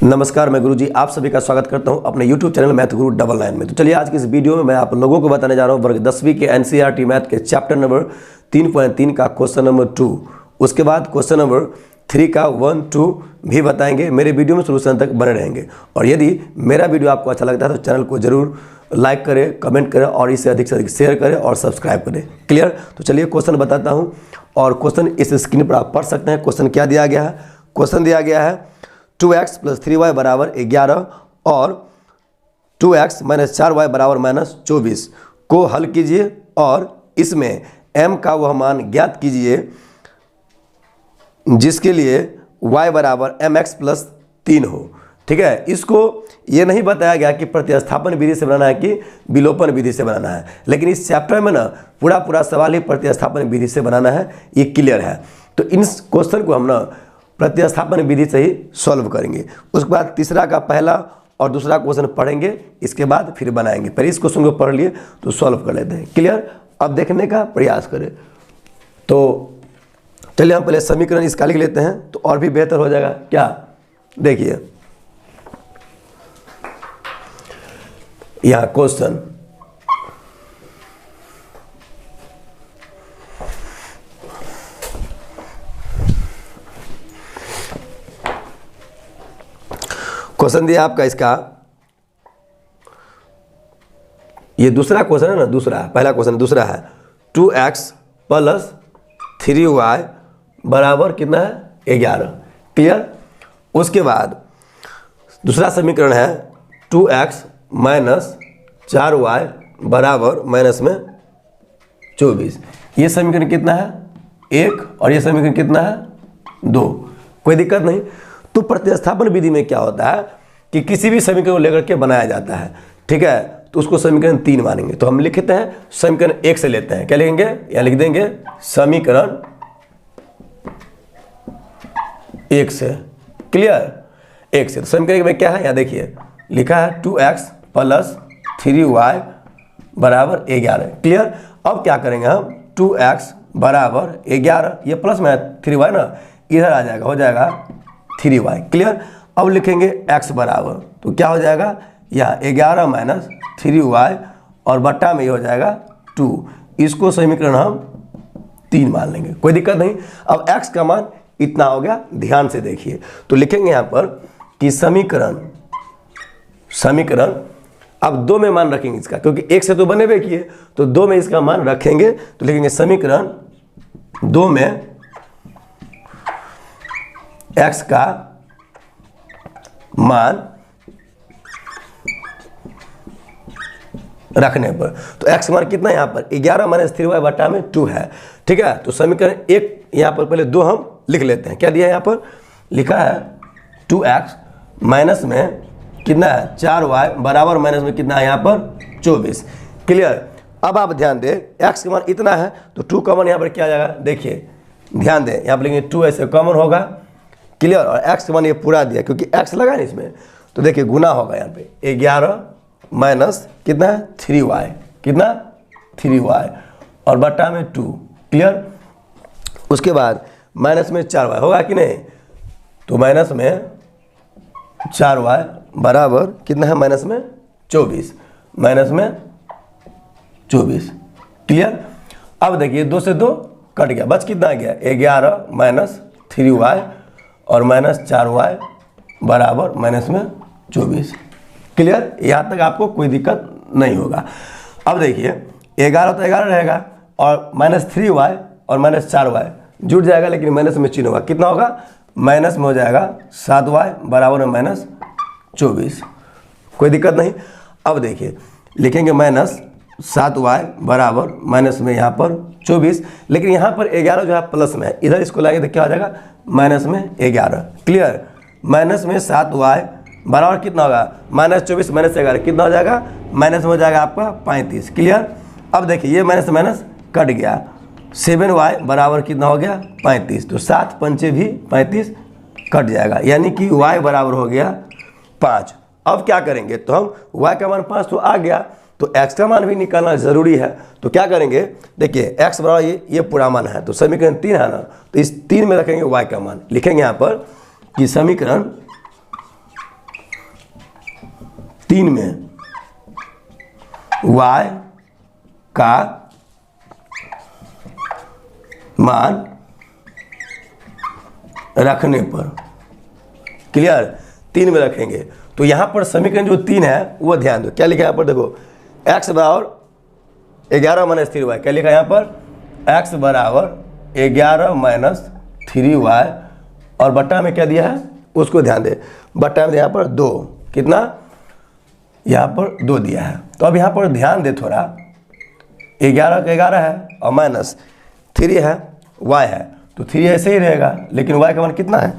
नमस्कार, मैं गुरुजी आप सभी का स्वागत करता हूं अपने YouTube चैनल मैथ गुरु 99 में। तो चलिए आज की इस वीडियो में मैं आप लोगों को बताने जा रहा हूं वर्ग 10वीं के NCERT मैथ के चैप्टर नंबर 3.3 का क्वेश्चन नंबर 2। उसके बाद क्वेश्चन नंबर 3 का 1, 2 भी बताएंगे। मेरे वीडियो में सोल्यूशन तक बने रहेंगे। और यदि मेरा वीडियो आपको अच्छा लगता है तो चैनल को जरूर लाइक करें, कमेंट करें और इसे अधिक से अधिक शेयर करें और सब्सक्राइब करें। क्लियर? तो चलिए क्वेश्चन बताता हूँ और क्वेश्चन इस स्क्रीन पर आप पढ़ सकते हैं। क्वेश्चन क्या दिया गया है? क्वेश्चन दिया गया है 2x + 3y बराबर 11 और 2x - 4y बराबर -24 को हल कीजिए और इसमें m का वह मान ज्ञात कीजिए जिसके लिए y बराबर mx + 3 हो। ठीक है, इसको ये नहीं बताया गया कि प्रतिस्थापन विधि से बनाना है कि विलोपन विधि से बनाना है, लेकिन इस चैप्टर में ना पूरा सवाल ही प्रतिस्थापन विधि से बनाना है, ये क्लियर है। तो इन क्वेश्चन को हम ना प्रतिस्थापन विधि से ही सॉल्व करेंगे। उसके बाद तीसरा का पहला और दूसरा क्वेश्चन पढ़ेंगे, इसके बाद फिर बनाएंगे। पहले इस क्वेश्चन को पढ़ लिए तो सॉल्व कर लेते हैं। क्लियर? अब देखने का प्रयास करें। तो चलिए हम पहले समीकरण इसका लिख लेते हैं तो और भी बेहतर हो जाएगा। क्या? देखिए यहाँ क्वेश्चन दिया आपका, इसका ये दूसरा क्वेश्चन है ना, दूसरा पहला क्वेश्चन दूसरा है 2x + 3y बराबर कितना है? 11। क्लियर? उसके बाद दूसरा समीकरण है 2x - 4y बराबर -24। ये समीकरण कितना है? 1 और ये समीकरण कितना है? 2। कोई दिक्कत नहीं। तो प्रतिस्थापन विधि में क्या होता है कि किसी भी समीकरण को लेकर के बनाया जाता है। ठीक है, तो उसको समीकरण 3 मानेंगे। तो हम लिखते हैं समीकरण 1 से लेते हैं। क्या लिखेंगे? या लिख देंगे समीकरण 1 से। क्लियर? 1 से। तो समीकरण में क्या है? यहाँ देखिए लिखा है 2x + 3y बराबर 11। क्लियर? अब क्या करेंगे हम? 2x बराबर 11, ये प्लस में 3y ना, इधर आ जाएगा, हो जाएगा 3y। क्लियर? अब लिखेंगे x बराबर, तो क्या हो जाएगा? यहाँ 11 - 3y और बट्टा में ये हो जाएगा 2। इसको समीकरण हम 3 मान लेंगे। कोई दिक्कत नहीं। अब x का मान इतना हो गया। ध्यान से देखिए तो लिखेंगे यहाँ पर कि समीकरण अब 2 में मान रखेंगे इसका, क्योंकि 1 से तो बने हुए किए, तो 2 में इसका मान रखेंगे। तो लिखेंगे समीकरण 2 में x का मान रखने पर, तो x मान कितना है यहाँ पर? 11 - 3y बट्टा में 2 है। ठीक है, तो समीकरण 1 यहाँ पर पहले 2 हम लिख लेते हैं। क्या दिया है यहाँ पर? लिखा है 2x माइनस में कितना है? 4y बराबर माइनस में कितना है यहाँ पर? 24। क्लियर? अब आप ध्यान दें, x का मान इतना है तो 2 कॉमन यहाँ पर क्या आ जाएगा? देखिए ध्यान दें, यहाँ पर लेंगे 2 ऐसे कॉमन होगा। क्लियर? और x का मान ये पूरा दिया क्योंकि x लगा है इसमें, तो देखिए गुना होगा यहाँ पे 11 माइनस कितना है? 3y, कितना? 3y और बट्टा में 2। क्लियर? उसके बाद माइनस में 4y होगा कि नहीं? तो माइनस में 4y बराबर कितना है? माइनस में 24, माइनस में 24। क्लियर? अब देखिए 2 से 2 कट गया, बच कितना आ गया? 11 माइनस 3y और -4y बराबर माइनस में 24। क्लियर? यहाँ तक आपको कोई दिक्कत नहीं होगा। अब देखिए 11 तो 11 रहेगा और -3y और -4y जुड़ जाएगा, लेकिन माइनस में चिन्ह होगा। कितना होगा? माइनस में हो जाएगा 7y बराबर में -24। कोई दिक्कत नहीं। अब देखिए लिखेंगे -7y बराबर माइनस में यहाँ पर 24, लेकिन यहाँ पर 11 जो है प्लस में है, इधर इसको लाएंगे तो क्या हो जाएगा? माइनस में 11। क्लियर? माइनस में 7y बराबर कितना होगा? -24 - 11 कितना हो जाएगा? माइनस में हो जाएगा आपका 35। क्लियर? अब देखिए ये माइनस माइनस कट गया, 7y बराबर कितना हो गया? 35। तो 7 पंचे भी 35 कट जाएगा, यानी कि y बराबर हो गया 5। अब क्या करेंगे? तो हम y का मान 5 तो आ गया, तो x का मान भी निकालना जरूरी है। तो क्या करेंगे? देखिए x बराबर ये पूरा मान है, तो समीकरण 3 है ना, तो इस 3 में रखेंगे y का मान। लिखेंगे यहाँ पर कि समीकरण 3 में y का मान रखने पर, क्लियर, 3 में रखेंगे। तो यहाँ पर समीकरण जो 3 है वो ध्यान दो, क्या लिखा है यहाँ पर, देखो x बराबर 11 माइनस 3y, क्या लिखा है यहाँ पर, x बराबर 11 माइनस 3y, और बट्टा में क्या दिया है उसको ध्यान दे, बट्टा में यहाँ पर 2, कितना, यहाँ पर 2 दिया है। तो अब यहाँ पर ध्यान दे थोड़ा, 11 का 11 है और माइनस 3 है, y है, तो 3 ऐसे ही रहेगा, लेकिन y का मान कितना है,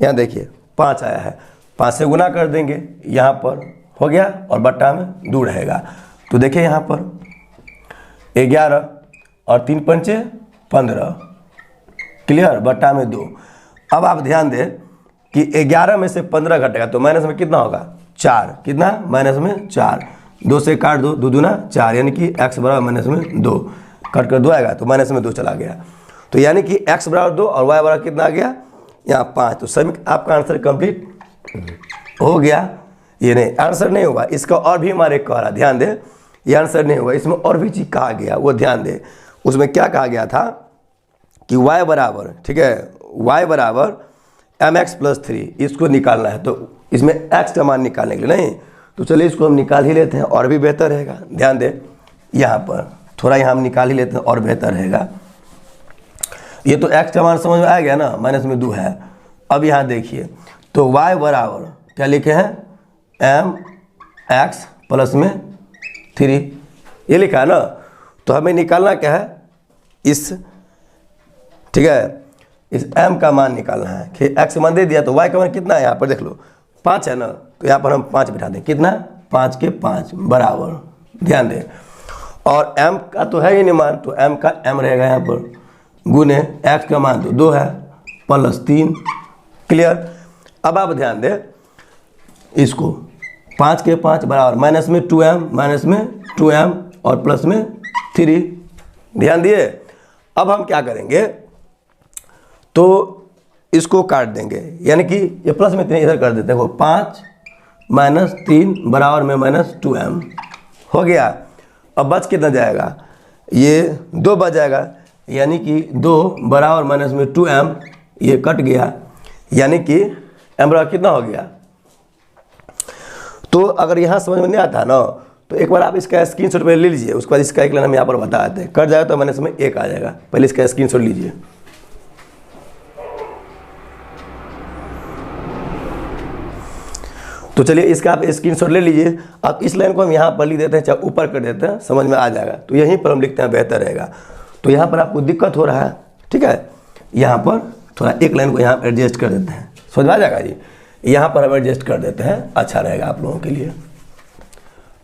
यहाँ देखिए 5 आया है, 5 से गुना कर देंगे, यहाँ पर हो गया और बट्टा में 2 रहेगा। तो देखिए यहाँ पर 11 और 3 पंचे 15, क्लियर, बट्टा में 2। अब आप ध्यान दें कि 11 में से 15 घटेगा तो माइनस में कितना होगा, 4, कितना, माइनस में 4, 2 से काट दो, 2 दूना 4, यानी कि x बराबर माइनस में 2, कट कर 2 आएगा तो माइनस में 2 चला गया। तो यानी कि x बराबर 2 और y बराबर कितना आ गया, यहाँ 5। तो सभी आपका आंसर कंप्लीट हो गया। ये नहीं, आंसर नहीं हुआ, इसका और भी हमारे कह रहा, ध्यान दे, ये आंसर नहीं हुआ, इसमें और भी चीज़ कहा गया, वो ध्यान दे। उसमें क्या कहा गया था कि y बराबर, ठीक है, y बराबर mx प्लस 3, इसको निकालना है। तो इसमें x का मान निकालने के लिए नहीं, तो चलिए इसको हम निकाल ही लेते हैं और भी बेहतर रहेगा। ध्यान दे, यहाँ पर थोड़ा यहाँ हम निकाल ही लेते हैं और बेहतर रहेगा। ये तो x का मान समझ में आ गया ना, माइनस में 2 है। अब यहाँ देखिए, तो y बराबर क्या लिखे हैं, mx प्लस में 3, ये लिखा है ना। तो हमें निकालना क्या है, इस, ठीक है, इस m का मान निकालना है कि x मान दे दिया, तो y का मान कितना है, यहाँ पर देख लो 5 है ना, तो यहाँ पर हम 5 बिठा दें, कितना, 5 के 5 बराबर, ध्यान दें, और m का तो है ही नहीं मान, तो m का m रहेगा यहाँ पर, गुने x का मान तो 2 है प्लस 3, क्लियर। अब आप ध्यान दें इसको, 5 के 5 बराबर माइनस में 2m, माइनस में 2m और प्लस में 3, ध्यान दिए। अब हम क्या करेंगे, तो इसको काट देंगे, यानी कि ये प्लस में 3 इधर कर देते हैं, वो 5 माइनस 3 बराबर में माइनस 2m हो गया। अब बच कितना जाएगा, ये 2 बच जाएगा, यानी कि 2 बराबर माइनस में 2m, ये कट गया, यानी कि m बराबर कितना हो गया। तो अगर यहाँ समझ में नहीं आता ना, तो एक बार आप इसका स्क्रीनशॉट ले लीजिए, उसके बाद इसका एक लाइन हम यहाँ पर बता देते हैं, कट जाएगा तो माइनस में 1 आ जाएगा। पहले इसका स्क्रीनशॉट लीजिए। तो चलिए इसका आप स्क्रीनशॉट ले लीजिए। अब इस लाइन को हम यहाँ पर लिख देते हैं, चाहे ऊपर कर देते हैं, समझ में आ जाएगा। तो यहीं पर हम लिखते हैं, बेहतर रहेगा। तो यहाँ पर आपको दिक्कत हो रहा है, ठीक है, यहाँ पर थोड़ा एक लाइन को यहाँ पर एडजस्ट कर देते हैं, समझ में आ जाएगा जी। यहाँ पर हम एडजस्ट कर देते हैं, अच्छा रहेगा आप लोगों के लिए।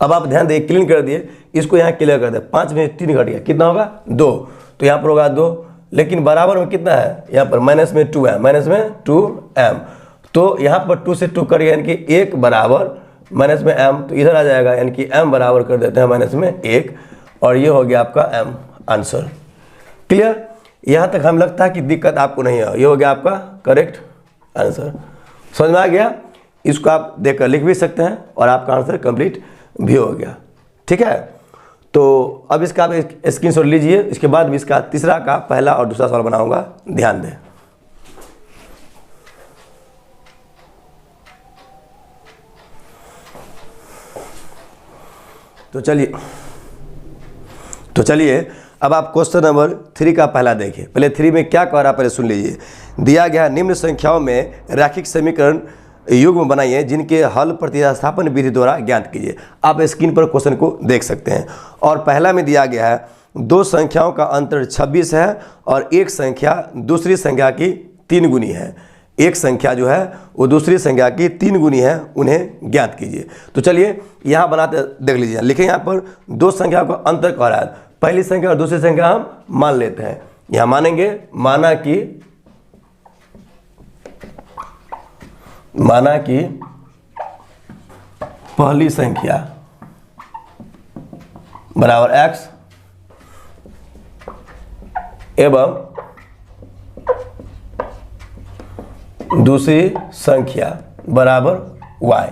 अब आप ध्यान दें, क्लीन कर दिए, इसको यहाँ क्लियर कर दे, 5 में 3 घट गया, कितना होगा 2, तो यहाँ पर होगा 2, लेकिन बराबर में कितना है, यहाँ पर माइनस में 2 है, माइनस में 2m, तो यहाँ पर 2 से 2 कर गया, यानी कि 1 बराबर माइनस में m, तो इधर आ जाएगा, यानी कि m बराबर कर देते हैं माइनस में 1, और ये हो गया आपका m आंसर। क्लियर, यहाँ तक हम लगता है कि दिक्कत आपको नहीं है, ये हो गया आपका करेक्ट आंसर। समझ में आ गया, इसको आप देखकर लिख भी सकते हैं और आपका आंसर कंप्लीट भी हो गया, ठीक है। तो अब इसका आप स्क्रीनशॉट लीजिए, इसके बाद भी इसका तीसरा का पहला और दूसरा सवाल बनाऊंगा, ध्यान दें। तो चलिए अब आप क्वेश्चन नंबर 3 का पहला देखिए। पहले 3 में क्या कह रहा है, पहले सुन लीजिए। दिया गया निम्न संख्याओं में रैखिक समीकरण युग्म बनाइए जिनके हल प्रतिस्थापन विधि द्वारा ज्ञात कीजिए। आप स्क्रीन पर क्वेश्चन को देख सकते हैं। और पहला में दिया गया है 2 संख्याओं का अंतर 26 है और एक संख्या दूसरी संख्या की 3 गुनी है। एक संख्या जो है वो दूसरी संख्या की 3 गुनी है, उन्हें ज्ञात कीजिए। तो चलिए यहाँ बनाते देख लीजिए। लिखें यहाँ पर 2 संख्या का अंतर कह रहा है, पहली संख्या और दूसरी संख्या हम मान लेते हैं। यहाँ मानेंगे, माना कि पहली संख्या बराबर x एवं दूसरी संख्या बराबर y।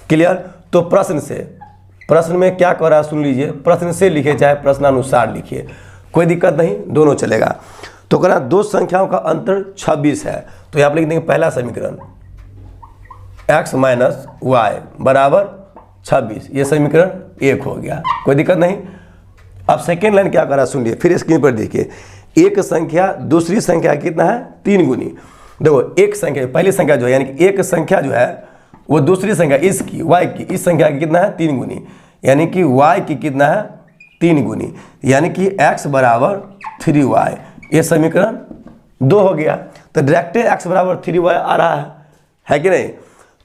क्लियर। तो प्रश्न में क्या कर रहा है सुन लीजिए, प्रश्न से लिखिए चाहे प्रश्नानुसार लिखिए, कोई दिक्कत नहीं, दोनों चलेगा। तो कह रहा दो संख्याओं का अंतर 26 है, तो यहाँ पर लिख देंगे पहला समीकरण x माइनस वाई बराबर 26, ये समीकरण 1 हो गया, कोई दिक्कत नहीं। अब सेकेंड लाइन क्या कर रहा है सुनिए, फिर स्क्रीन पर देखिए, एक संख्या दूसरी संख्या कितना है 3 गुनी। देखो एक संख्या पहली संख्या जो है यानी कि एक संख्या जो है वो दूसरी संख्या इसकी y की इस संख्या की कितना है 3 गुनी, यानी कि y की कितना है 3 गुनी, यानी कि x बराबर 3y, ये समीकरण 2 हो गया। तो डायरेक्ट x बराबर 3y आ रहा है कि नहीं।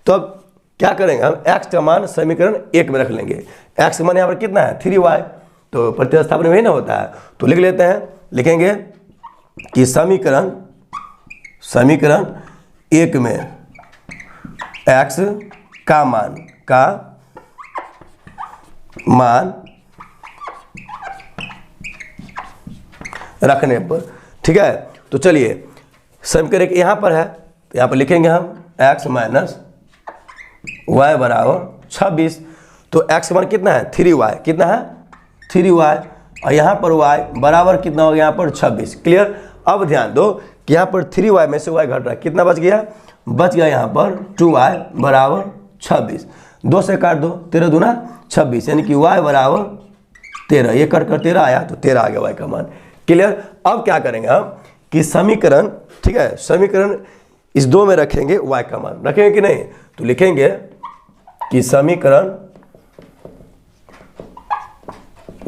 तो अब क्या करेंगे हम, x का मान समीकरण 1 में रख लेंगे, x का मान यहाँ पर कितना है 3y, तो प्रतिस्थापन वही ना होता है, तो लिख लेते हैं, लिखेंगे कि समीकरण 1 में x का मान रखने पर, ठीक है। तो चलिए समीकरण 1 यहाँ पर है, तो यहाँ पर लिखेंगे हम x माइनस वाई बराबर 26, तो x का मान कितना है 3y, कितना है 3y, और यहाँ पर y बराबर कितना हो गया यहाँ पर 26, क्लियर। अब ध्यान दो कि यहाँ पर 3y में से y घट रहा है, कितना बच गया यहाँ पर 2y बराबर 26, 2 से काट दो 13 दूना 26, यानी कि y बराबर 13, ये कट कर 13 आया तो 13 आ गया y का मान, क्लियर। अब क्या करेंगे हम कि समीकरण, ठीक है, समीकरण इस 2 में रखेंगे y का मान, रखेंगे कि नहीं, तो लिखेंगे कि समीकरण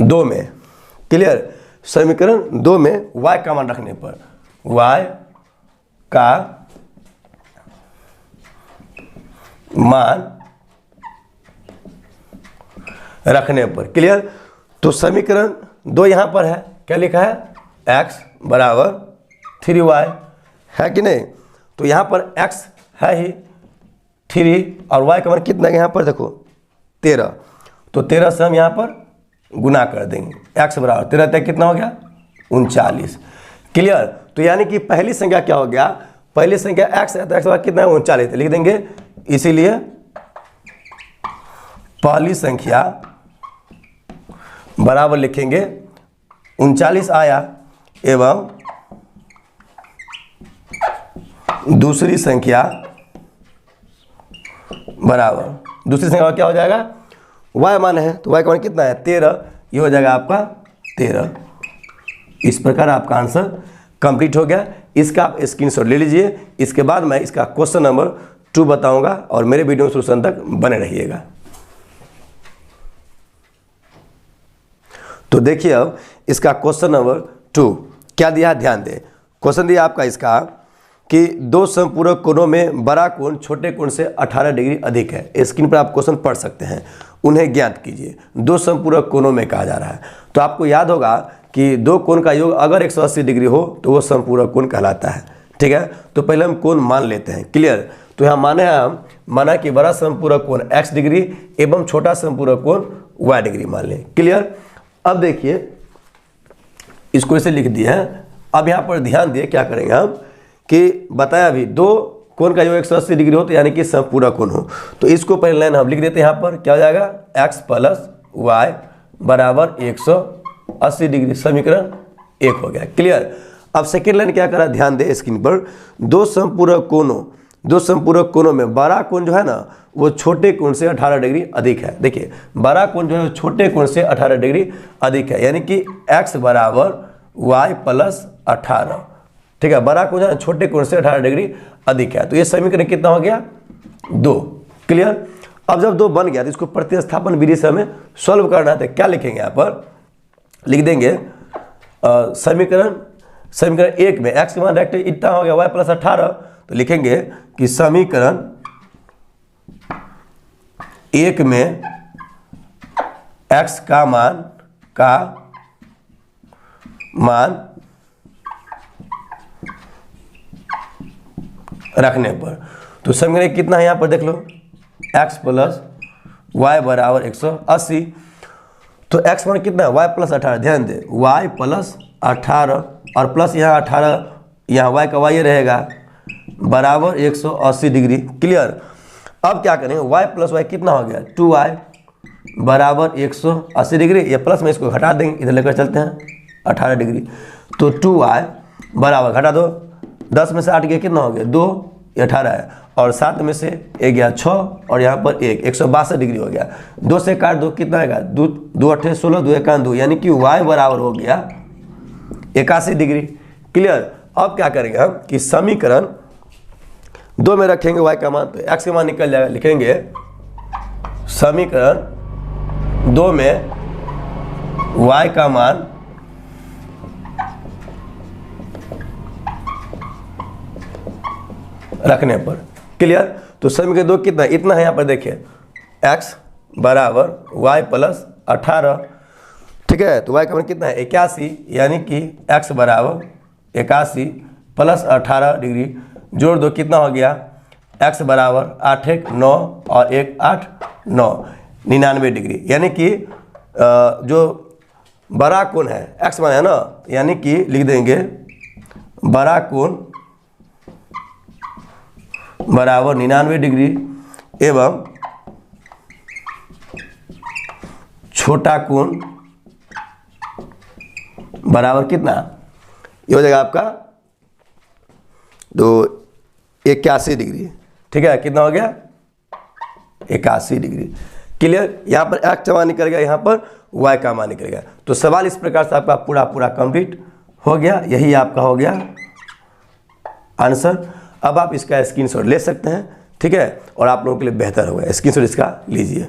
2 में, क्लियर, समीकरण 2 में y का मान रखने पर, y का मान रखने पर, क्लियर। तो समीकरण 2 यहाँ पर है, क्या लिखा है x बराबर 3y, है कि नहीं। तो यहाँ पर x है ही 3 और y का मान कितना है यहाँ पर देखो 13, तो 13 से हम यहाँ पर गुना कर देंगे, x बराबर 13 तक कितना हो गया 39, क्लियर। तो यानी कि पहली संख्या क्या हो गया, पहली संख्या x है तो x बराबर कितना है 39, लिख देंगे, इसीलिए पहली संख्या बराबर लिखेंगे 39 आया, एवं दूसरी संख्या बराबर, दूसरी संख्या क्या हो जाएगा y मान है, तो y का मान कितना है 13, ये हो जाएगा आपका 13। इस प्रकार आपका आंसर कंप्लीट हो गया। इसका आप स्क्रीनशॉट ले लीजिए, इसके बाद मैं इसका क्वेश्चन नंबर 2 बताऊंगा और मेरे वीडियो में सोल्यूशन तक बने रहिएगा। तो देखिए अब इसका क्वेश्चन नंबर 2 क्या दिया है, ध्यान दें। क्वेश्चन दिया आपका इसका कि दो समपूरक कोणों में बड़ा कोण छोटे कोण से 18 डिग्री अधिक है। स्क्रीन पर आप क्वेश्चन पढ़ सकते हैं, उन्हें ज्ञात कीजिए। दो समपूरक कोणों में कहा जा रहा है, तो आपको याद होगा कि दो कोण का योग अगर 180 डिग्री हो तो वो समपूरक कोण कहलाता है, ठीक है। तो पहले हम कोण मान लेते हैं, क्लियर। तो यहाँ माने हम माना कि बड़ा समपूरक कोण x डिग्री एवं छोटा समपूरक कोण y डिग्री मान लें, क्लियर। अब देखिए इसको ऐसे लिख दिया है। अब यहाँ पर ध्यान दिए क्या करेंगे हम कि बताया अभी दो कोण का योग 180 डिग्री हो तो यानी कि समपूरक कोण हो, तो इसको पहले लाइन हम लिख देते हैं। यहाँ पर क्या हो जाएगा x प्लस वाई बराबर 180 डिग्री, समीकरण 1 हो गया, क्लियर। अब सेकेंड लाइन क्या करा, ध्यान दे स्क्रीन पर। दो समपूरक कोणों में बड़ा कोण जो है ना वो छोटे कोण से 18 डिग्री अधिक है। देखिए बड़ा कोण जो है छोटे कोण से 18 डिग्री अधिक है, यानी कि x बराबर y प्लस 18, ठीक है। बड़ा कोण जो है छोटे कोण से 18 डिग्री अधिक है, तो ये समीकरण कितना हो गया 2, क्लियर। अब जब 2 बन गया तो इसको प्रतिस्थापन विधि से हमें सॉल्व करना है, तो क्या लिखेंगे यहाँ पर, लिख देंगे समीकरण 1 में x का मान डायरेक्ट इतना हो गया y प्लस 18, तो लिखेंगे कि समीकरण 1 में x का मान रखने पर, तो समीकरण कितना है यहाँ पर देख लो, x प्लस वाई बराबर 180, तो x मान कितना है y प्लस 18, ध्यान दे y प्लस 18 और प्लस यहाँ 18, यहाँ y का y रहेगा बराबर 180 डिग्री, क्लियर। अब क्या करेंगे, y प्लस वाई कितना हो गया, 2y बराबर 180 डिग्री, ये प्लस में इसको घटा देंगे, इधर लेकर चलते हैं 18 डिग्री। तो 2y बराबर, घटा दो, 10 में से 8 गया कितना हो गया 2, 18 है, और 7 में से 1 गया 6, और यहाँ पर 162 डिग्री हो गया। 2 से काट दो कितना आएगा, 2 8 16, 2 1 2, यानी कि y बराबर हो गया 81 डिग्री। क्लियर। अब क्या करेंगे हम कि समीकरण 2 में रखेंगे y का मान, तो x का मान निकल जाएगा। लिखेंगे समीकरण 2 में y का मान रखने पर। क्लियर। तो समीकरण 2 कितना, इतना है, यहाँ पर देखिए x बराबर y प्लस 18, ठीक है। तो y का मान कितना है 81, यानी कि x बराबर 81 प्लस 18 डिग्री, जोड़ दो कितना हो गया, x बराबर 8 1 9 और 1 8 9, 99 डिग्री। यानी कि जो बड़ा कोण है x मान है ना, यानी कि लिख देंगे बड़ा कोण बराबर 99 डिग्री एवं छोटा कोण बराबर कितना, ये हो जाएगा आपका तो 81 डिग्री। ठीक है, कितना हो गया 81 डिग्री। क्लियर। यहाँ पर x का मान निकल गया, यहाँ पर y का मान निकल गया। तो सवाल इस प्रकार से आपका पूरा कंप्लीट हो गया। यही आपका हो गया आंसर। अब आप इसका स्क्रीनशॉट ले सकते हैं, ठीक है, और आप लोगों के लिए बेहतर होगा, स्क्रीनशॉट इसका लीजिए।